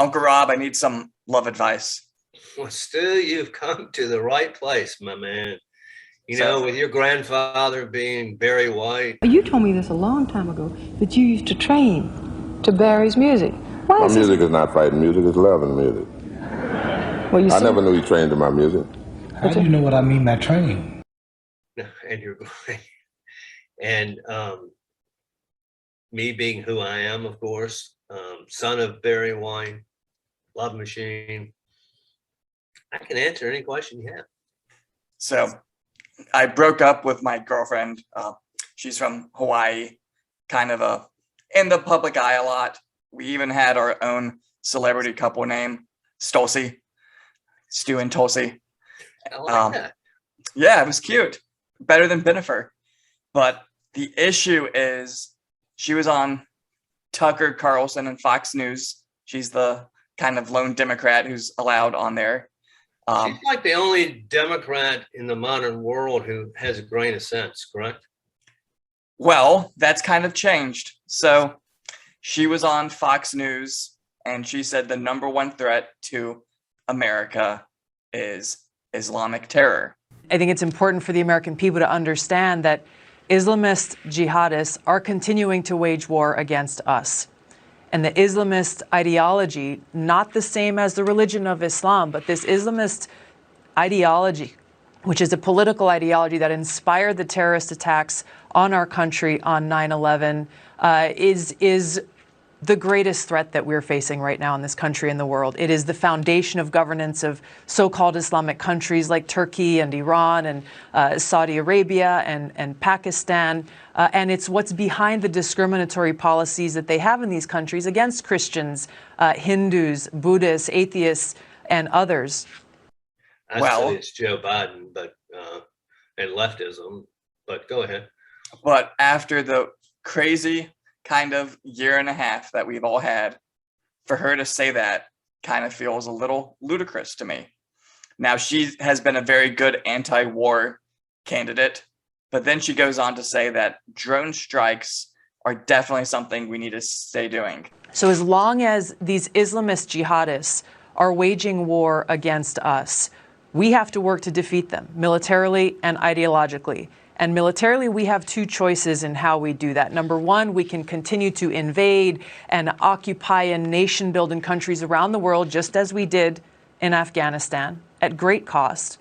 Uncle Rob, I need some love advice. Well, Stu, you've come to the right place, my man. You know, with your grandfather being Barry White. You told me this a long time ago, that you used to train to Barry's music. My music is not fighting music, it's loving music. Well, I never knew he trained to my music. How do you know what I mean by training? And you're going. And me being who I am, of course, son of Barry White, love machine. I can answer any question you have. So I broke up with my girlfriend. She's from Hawaii, kind of in the public eye a lot. We even had our own celebrity couple name, Stolsi, Stu and Tulsi. I like that. Yeah, it was cute. Better than Benifer. But the issue is she was on Tucker Carlson and Fox News. She's the kind of lone Democrat who's allowed on there. She's like the only Democrat in the modern world who has a grain of sense, correct? Well, that's kind of changed. So she was on Fox News and she said the number one threat to America is Islamic terror. I think it's important for the American people to understand that Islamist jihadists are continuing to wage war against us. And the Islamist ideology, not the same as the religion of Islam, but this Islamist ideology, which is a political ideology that inspired the terrorist attacks on our country on 9/11, is the greatest threat that we're facing right now in this country and the world. It is the foundation of governance of so-called Islamic countries like Turkey and Iran and Saudi Arabia and Pakistan. And it's what's behind the discriminatory policies that they have in these countries against Christians, Hindus, Buddhists, atheists, and others. Actually, it's Joe Biden, but and leftism. But go ahead. But after the crazy kind of year and a half that we've all had, for her to say that kind of feels a little ludicrous to me. Now, she has been a very good anti-war candidate, but then she goes on to say that drone strikes are definitely something we need to stay doing. So as long as these Islamist jihadists are waging war against us, we have to work to defeat them militarily and ideologically. And militarily, we have two choices in how we do that. Number one, we can continue to invade and occupy and nation build in countries around the world, just as we did in Afghanistan at great cost.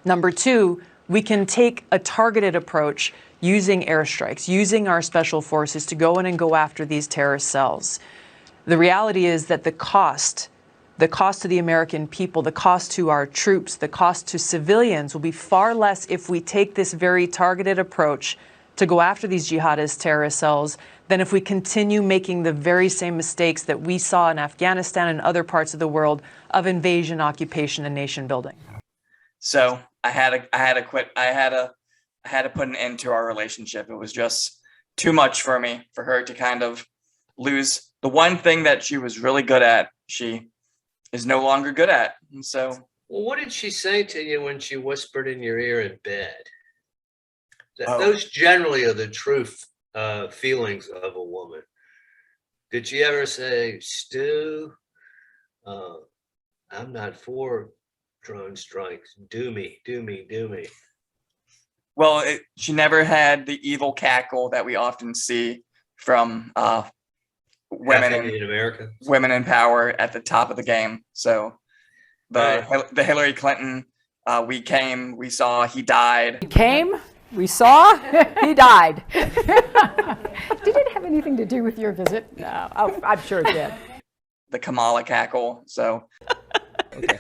Number two, we can take a targeted approach using airstrikes, using our special forces to go in and go after these terrorist cells. The reality is that the cost to the American people, the cost to our troops, the cost to civilians will be far less if we take this very targeted approach to go after these jihadist terrorist cells than if we continue making the very same mistakes that we saw in Afghanistan and other parts of the world of invasion, occupation, and nation building. So I had to quit. I had to put an end to our relationship. It was just too much for me, for her to kind of lose the one thing that she was really good at. She is no longer good at. And so, well, what did she say to you when she whispered in your ear in bed? Those generally are the true feelings of a woman. Did she ever say, Stu, I'm not for drone strikes. Do me, do me, do me. Well, she never had the evil cackle that we often see from women in America, women in power at the top of the game. So the Hillary Clinton, we came, we saw, he died. We came, we saw, he died. Did it have anything to do with your visit? No, I'm sure it did. The Kamala cackle. So. Okay.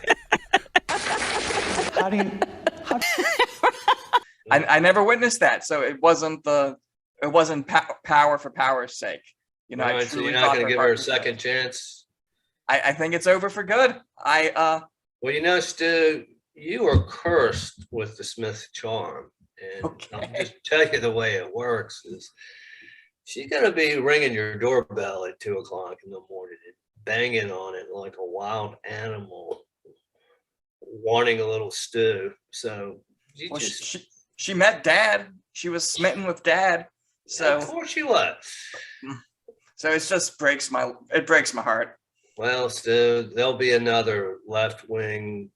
I never witnessed that, so it wasn't power for power's sake. You know, so you're not going to give her a second chance? I think it's over for good. Well, you know, Stu, you are cursed with the Smith charm, and I'll just tell you the way it works is she's going to be ringing your doorbell at 2 o'clock in the morning and banging on it like a wild animal, wanting a little stew. So she met Dad. She was smitten with Dad. So of course she was. So it just breaks my heart. Well, Stu, there'll be another left-wing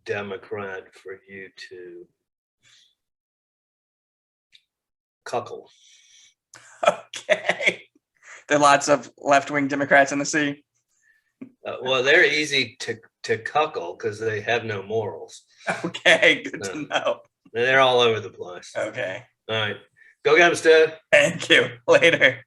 Democrat for you to cuckle. Okay. There are lots of left-wing Democrats in the sea. Well, they're easy to cuckle because they have no morals. Okay, good No. to know. They're all over the place. Okay. All right. Go get them, Stu. Thank you. Later.